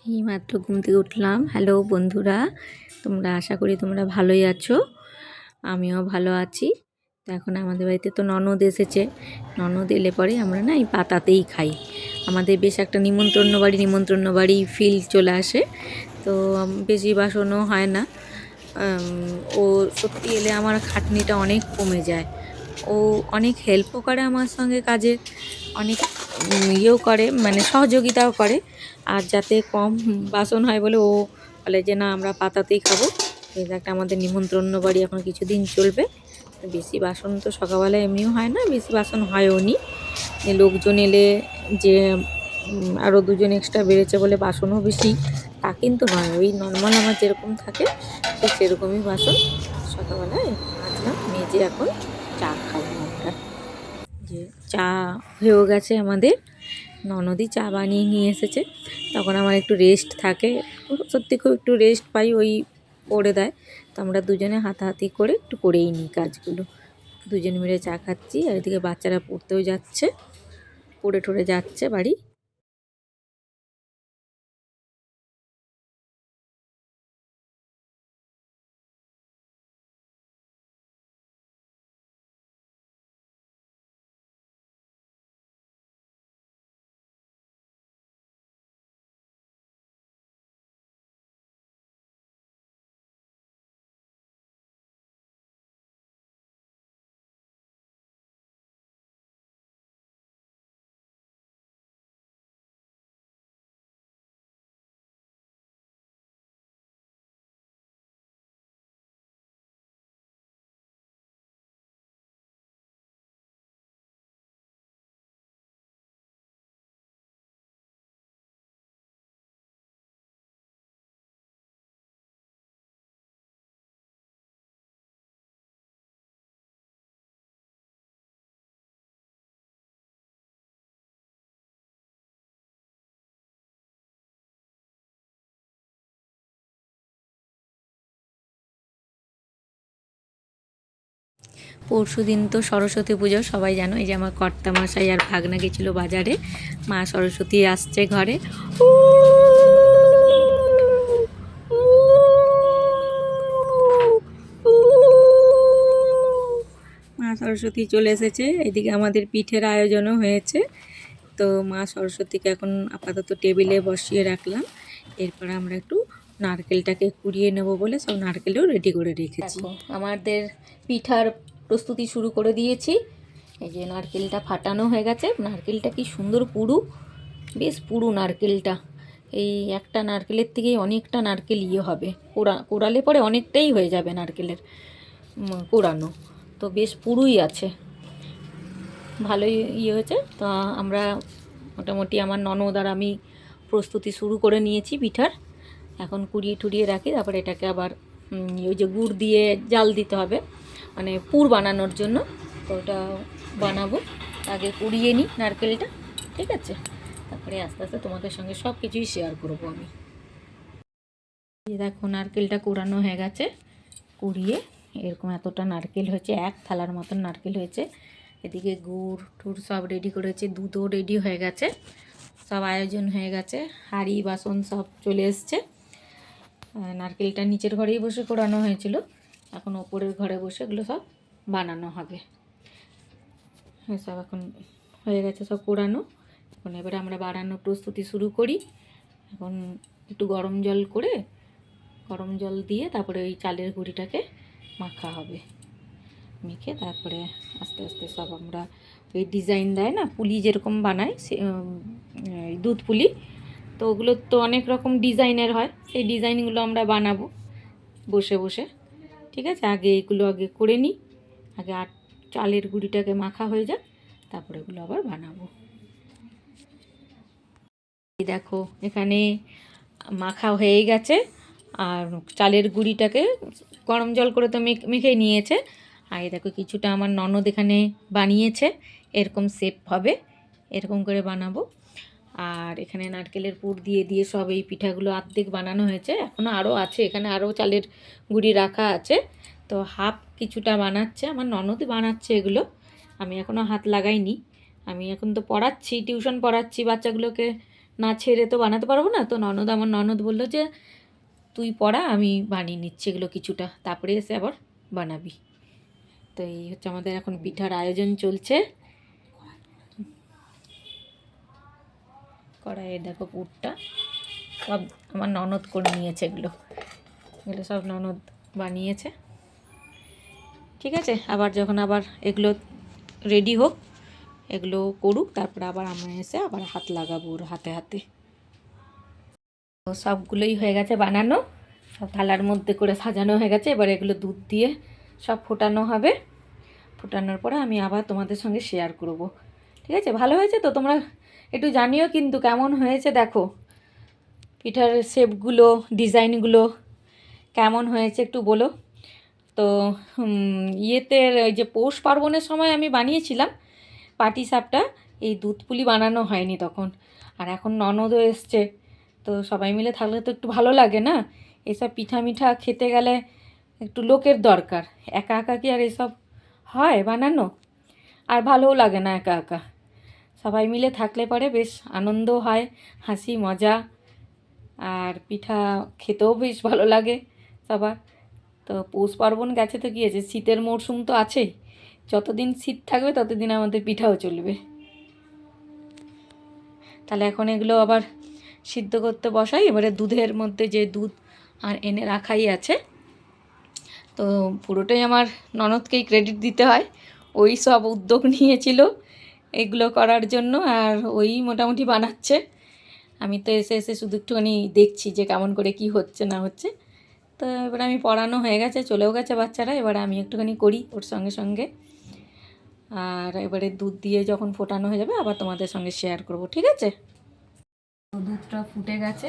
এইমাত্র ঘুম থেকে উঠলাম। হ্যালো বন্ধুরা, তোমরা আশা করি তোমরা ভালোই আছো। আমিও ভালো আছি। তো এখন আমাদের বাড়িতে তো ননদ এসেছে। ননদ এলে পরে আমরা না এই পাতাতেই খাই। আমাদের বেশ একটা নিমন্ত্রণ বাড়ি ফিল চলে আসে। তো বেশি বাসনও হয় না। ও সত্যি এলে আমার খাটনিটা অনেক কমে যায়। ও অনেক হেল্পও করে আমার সঙ্গে কাজে, অনেক ইয়েও করে, মানে সহযোগিতাও করে। আর যাতে কম বাসন হয় বলে ও বলে যে না আমরা পাতাতেই খাবো। এটা একটা আমাদের নিমন্ত্রণ বাড়ি, এখন কিছুদিন চলবে। তো বেশি বাসন তো সকালবেলায় এমনিও হয় না, বেশি বাসন হয়ও নি। লোকজন এলে যে আরও দুজন এক্সট্রা বেড়েছে বলে বাসনও বেশি, তা কিন্তু নয়। ওই নর্মাল আমার যেরকম থাকে ঠিক সেরকমই বাসন। সকালবেলায় মাজলাম, মেজে এখন চা খাবো আমরা। যে চা হয়েও গেছে আমাদের, ননদই চা বানিয়ে নিয়ে এসেছে। তখন আমার একটু রেস্ট থাকে, সত্যি খুব একটু রেস্ট পাই, ওই করে দেয়। তো আমরা দুজনে হাতাহাতি করে একটু করেই নিই কাজগুলো। দুজন মিলে চা খাচ্ছি, আর এদিকে বাচ্চারা পড়তেও যাচ্ছে, পড়ে ঠরে যাচ্ছে বাড়ি। পরশুদিন তো সরস্বতী পুজো, সবাই জানো। এই যে আমার কর্তামশাই আর ভাগনা গেছিলো বাজারে। মা সরস্বতী আসছে ঘরে। উ, উ, উ, মা সরস্বতী চলে এসেছে। এদিকে আমাদের পিঠের আয়োজনও হয়েছে। তো মা সরস্বতীকে এখন আপাতত টেবিলে বসিয়ে রাখলাম। এরপর আমরা একটু নারকেলটাকে কুড়িয়ে নেব বলে সব নারকেলও রেডি করে রেখেছি। আমাদের পিঠার প্রস্তুতি শুরু করে দিয়েছি। এই যে নারকেলটা ফাটানো হয়ে গেছে। নারকেলটা কি সুন্দর পুরু, বেশ পুরু নারকেলটা। এই একটা নারকেলের থেকেই অনেকটা নারকেল হবে, কোড়ালে পরে অনেকটাই হয়ে যাবে নারকেলের কোড়ানো। তো বেশ পুরুই আছে, ভালোই হয়েছে। তো আমরা মোটামুটি আমার ননদ আর আমি প্রস্তুতি শুরু করে নিয়েছি পিঠার। এখন কুড়িয়ে টুড়িয়ে রাখি, তারপরে এটাকে আবার ওই যে গুড় দিয়ে জাল দিতে হবে, মানে পুর বানানোর জন্য। তো ওটা বানাবো, আগে কুড়িয়ে নিই নারকেলটা, ঠিক আছে? তারপরে আস্তে আস্তে তোমাদের সঙ্গে সব কিছুই শেয়ার করবো আমি। দেখো নারকেলটা কুড়ানো হয়ে গেছে, কুড়িয়ে এরকম এতটা নারকেল হয়েছে, এক থালার মতন নারকেল হয়েছে। এদিকে গুড় টুড় সব রেডি করেছে, দুধও রেডি হয়ে গেছে, সব আয়োজন হয়ে গেছে। হাঁড়ি বাসন সব চলে এসছে। নারকেলটা নিচের ঘরেই বসে কোড়ানো হয়েছিল, এখন ওপরের ঘরে বসে এগুলো সব বানানো হবে। সব এখন হয়ে গেছে সব কোড়ানো। এখন এবারে আমরা বানানোর প্রস্তুতি শুরু করি। এখন একটু গরম জল দিয়ে তারপরে ওই চালের গুঁড়িটাকে মাখা হবে। মেখে তারপরে আস্তে আস্তে সব আমরা ওই ডিজাইন দেয় না, পুলি যেরকম বানায়, সে দুধ পুলি, তো ওগুলো তো অনেক রকম ডিজাইনের হয়, সেই ডিজাইনগুলো আমরা বানাবো বসে বসে। ঠিক আছে, আগে করে নিই, আগে চালের গুঁড়িটাকে মাখা হয়ে যাক, তারপরে এগুলো আবার বানাবো। এই দেখো এখানে মাখা হয়ে গেছে, আর চালের গুঁড়িটাকে গরম জল করে তো মেখে নিয়েছে। আর এই দেখো কিছুটা আমার ননদ এখানে বানিয়েছে, এরকম শেপ হবে, এরকম করে বানাবো। আর এখানে নারকেলের পুর দিয়ে দিয়ে সব এই পিঠাগুলো অর্ধেক বানানো হয়েছে, এখনও আরও আছে, এখানে আরও চালের গুঁড়ি রাখা আছে। তো হাফ কিছুটা বানাচ্ছে আমার ননদ, বানাচ্ছে এগুলো, আমি এখনও হাত লাগাইনি। আমি এখন তো পড়াচ্ছি, টিউশন পড়াচ্ছি বাচ্চাগুলোকে না ছেড়ে তো বানাতে পারবো না। তো আমার ননদ বললো যে তুই পড়া, আমি বানিয়ে নিচ্ছি এগুলো কিছুটা, তারপরে এসে আবার বানাবি। তো এই হচ্ছে আমাদের এখন পিঠার আয়োজন চলছে। কড়াইয়ে দেখো পুরটা সব আমার ননদ করে নিয়েছে, এগুলো সব ননদ বানিয়েছে। ঠিক আছে, আবার যখন আবার এগুলো রেডি হোক, এগুলো করুক, তারপরে আবার আমরা এসে আবার হাত লাগাবো ওর হাতে হাতে। তো সবগুলোই হয়ে গেছে বানানো, সব থালার মধ্যে করে সাজানো হয়ে গেছে। এবার এগুলো দুধ দিয়ে সব ফোটানো হবে। ফোটানোর পরে আমি আবার তোমাদের সঙ্গে শেয়ার করব। ঠিক আছে, ভালো হয়েছে তো? তোমরা একটু জানিও কিন্তু কেমন হয়েছে। দেখো পিঠার শেপগুলো, ডিজাইনগুলো কেমন হয়েছে একটু বলো তো। ইয়েতে ওই যে পৌষ পার্বণের সময় আমি বানিয়েছিলাম পাটিসাপটা, এই দুধ পুলি বানানো হয়নি তখন। আর এখন ননদও এসছে, তো সবাই মিলে থাকলে তো একটু ভালো লাগে না? এসব পিঠা মিঠা খেতে গেলে একটু লোকের দরকার, একা একা কি আর এসব হয় বানানো? আর ভালোও লাগে না একা একা। সবাই মিলে থাকলে পরে বেশ আনন্দও হয়, হাসি মজা, আর পিঠা খেতেও বেশ ভালো লাগে সবার। তো পৌষ পার্বণ গেছে তো গিয়েছে, শীতের মরশুম তো আছেই। যতদিন শীত থাকবে ততদিন আমাদের পিঠাও চলবে। তাহলে এখন এগুলো আবার সিদ্ধ করতে বসাই। এবারে দুধের মধ্যে যে দুধ আর এনে রাখাই আছে, তো পুরোটাই আমার ননদকেই ক্রেডিট দিতে হয়। ওই সব উদ্যোগ নিয়েছিল এগুলো করার জন্য, আর ওই মোটামুটি বানাচ্ছে। আমি তো এসে এসে শুধু একটুখানি দেখছি যে কেমন করে কি হচ্ছে না হচ্ছে। তো এবার আমি পড়ানো হয়ে গেছে, চলেও গেছে বাচ্চারা, এবার আমি একটুখানি করি ওর সঙ্গে সঙ্গে। আর এবারে দুধ দিয়ে যখন ফোটানো হয়ে যাবে আবার তোমাদের সঙ্গে শেয়ার করব। ঠিক আছে, দুধটা ফুটে গেছে,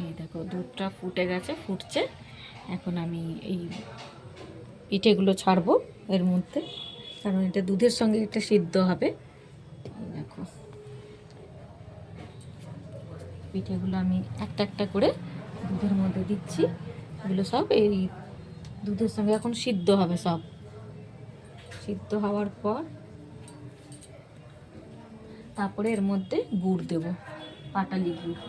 এই দেখো দুধটা ফুটে গেছে, ফুটছে। এখন আমি এই পিঠেগুলো ছাড়বো এর মধ্যে, কারণ এটা দুধের সঙ্গে এটা সিদ্ধ হবে। দেখো পিঠেগুলো আমি একটা একটা করে দুধের মধ্যে দিচ্ছি। এগুলো সব এই দুধের সঙ্গে এখন সিদ্ধ হবে। সব সিদ্ধ হওয়ার পর তারপরে এর মধ্যে গুড় দেব, পাটালি গুড়।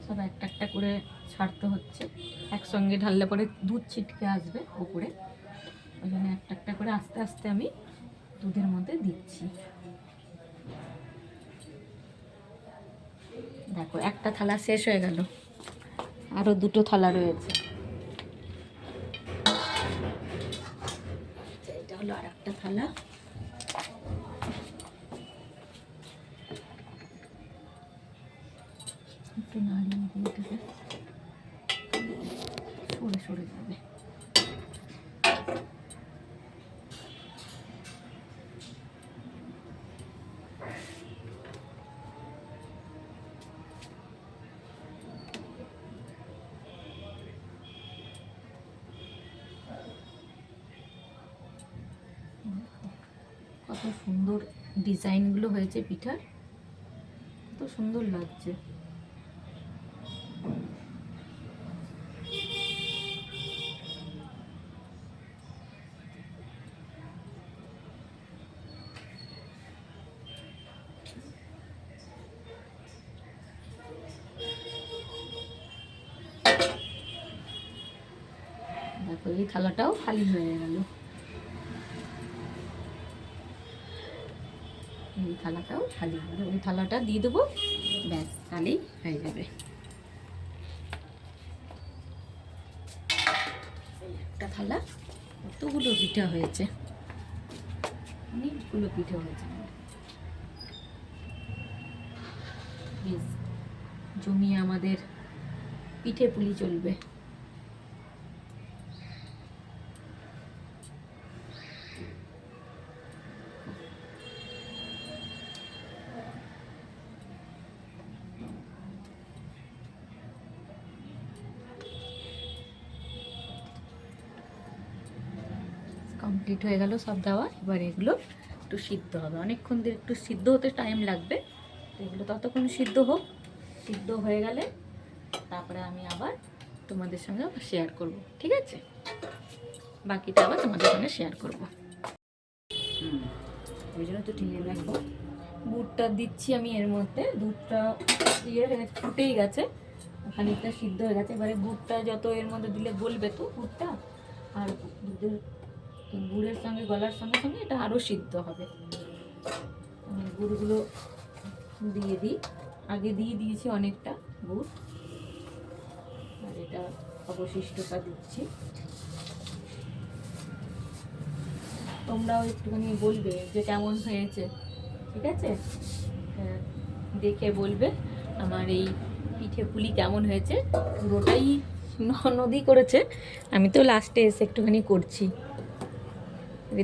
সব একটা একটা করে ছাড়তে হচ্ছে, একসঙ্গে ঢাললে পরে দুধ ছিটকে আসবে উপরে, ওই জন্য একটা একটা করে আস্তে আস্তে আমি দুধের মধ্যে দিচ্ছি। দেখো একটা থালা শেষ হয়ে গেল, আরও দুটো থালা রয়েছে। এটা হলো আর একটা থালা। একটু নাড়িয়ে দিয়ে দেবে, সরে সরে যাবে। কত সুন্দর ডিজাইনগুলো হয়েছে পিঠার, কত সুন্দর লাগছে। দেখো এই থালাটাও খালি হয়ে গেল, এই থালাটাও খালি হয়ে গেল। ওই থালাটা দিয়ে দেবো, ব্যাস তাহলেই হয়ে যাবে। একটা থালা, কতগুলো পিঠা হয়েছে, অনেকগুলো পিঠা হয়েছে, বেশ জমিয়ে আমাদের পিঠে পুলি চলবে। কমপ্লিট হয়ে গেল সব দেওয়া। এবার এগুলো একটু সিদ্ধ হবে, অনেকক্ষণ ধরে একটু সিদ্ধ হতে টাইম লাগবে। তো এগুলো ততক্ষণ সিদ্ধ হোক, সিদ্ধ হয়ে গেলে তারপরে আমি আবার তোমাদের সঙ্গে শেয়ার করব, ঠিক আছে? বাকিটা আবার তোমাদের সঙ্গে শেয়ার করব। ওই জন্য তো ঢেলে রাখবো। দুধটা দিচ্ছি আমি এর মধ্যে, দুধটা ইয়ে হয়ে গেছে, ফুটেই গেছে, খানিকটা সিদ্ধ হয়ে গেছে। এবারে গুড়টা যত এর মধ্যে দিলে গলবে তো গুড়টা, আর গুড়ের সঙ্গে গলার সঙ্গে সঙ্গে এটা আরও সিদ্ধ হবে। গুড়গুলো দিয়ে দিই, আগে দিয়ে দিয়েছি অনেকটা গুড়, আর এটা অবশিষ্টটা দিচ্ছি। তোমরাও একটুখানি বলবে যে কেমন হয়েছে, ঠিক আছে? দেখে বলবে আমার এই পিঠে পুলি কেমন হয়েছে। পুরোটাই ননদি করেছে, আমি তো লাস্টে এসে একটুখানি করছি।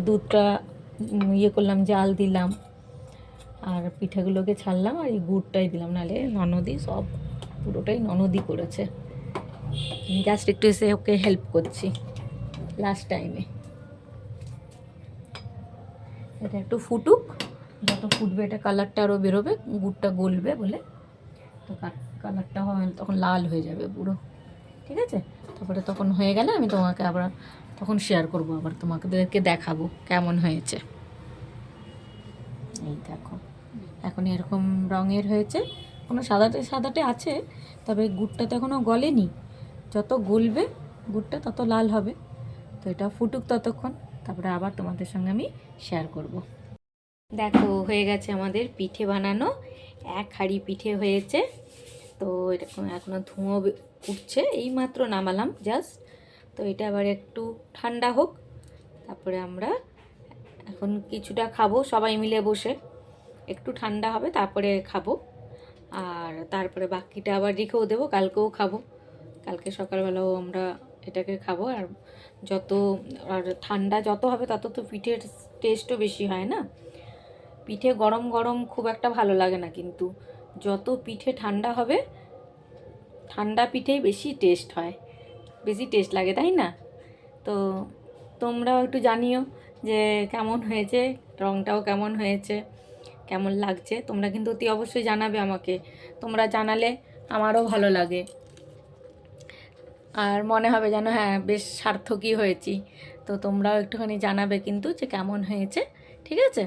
দুধটা ইয়ে করলাম, জাল দিলাম, আর পিঠেগুলোকে ছাড়লাম, আর এই গুড়টাই দিলাম, নাহলে ননদি সব পুরোটাই ননদি করেছে। জাস্ট একটু এসে ওকে হেল্প করছি লাস্ট টাইমে। এটা একটু ফুটুক, যত ফুটবে এটা কালারটা আরও বেরোবে, গুড়টা গলবে বলে, তো কালারটা তখন লাল হয়ে যাবে পুরো, ঠিক আছে? তারপরে তখন হয়ে গেলে আমি তোমাকে আবার তখন শেয়ার করবো, আবার তোমাদেরকে দেখাবো কেমন হয়েছে। এই দেখো এখন এরকম রঙের হয়েছে, কোনো সাদাটে সাদাটে আছে, তবে গুড়টা তো এখনও গলেনি। যত গলবে গুড়টা তত লাল হবে। তো এটা ফুটুক ততক্ষণ, তারপরে আবার তোমাদের সঙ্গে আমি শেয়ার করব। দেখো হয়ে গেছে আমাদের পিঠে বানানো, 1 হাঁড়ি পিঠে হয়েছে। তো এরকম এখনও ধোঁয়া উঠছে, এইমাত্র নামালাম জাস্ট। তো এটা আবার একটু ঠান্ডা হোক, তারপরে আমরা এখন কিছুটা খাবো সবাই মিলে বসে, একটু ঠান্ডা হবে তারপরে খাবো। আর তারপরে বাকিটা আবার রেখেও দেবো, কালকেও খাবো, কালকে সকালবেলাও আমরা এটাকে খাবো। আর ঠান্ডা যত হবে তত তো পিঠের টেস্টও বেশি হয় না। পিঠে গরম গরম খুব একটা ভালো লাগে না, কিন্তু যত পিঠে ঠান্ডা হবে, ঠান্ডা পিঠেই বেশি টেস্ট হয়, বেশি টেস্ট লাগে, তাই না? তো তোমরাও একটু জানিও যে কেমন হয়েছে, রঙটাও কেমন হয়েছে, কেমন লাগছে। তোমরা কিন্তু অতি অবশ্যই জানাবে আমাকে, তোমরা জানালে আমারও ভালো লাগে, আর মনে হবে যেন হ্যাঁ বেশ সার্থকই হয়েছি। তো তোমরাও একটুখানি জানাবে কিন্তু যে কেমন হয়েছে, ঠিক আছে?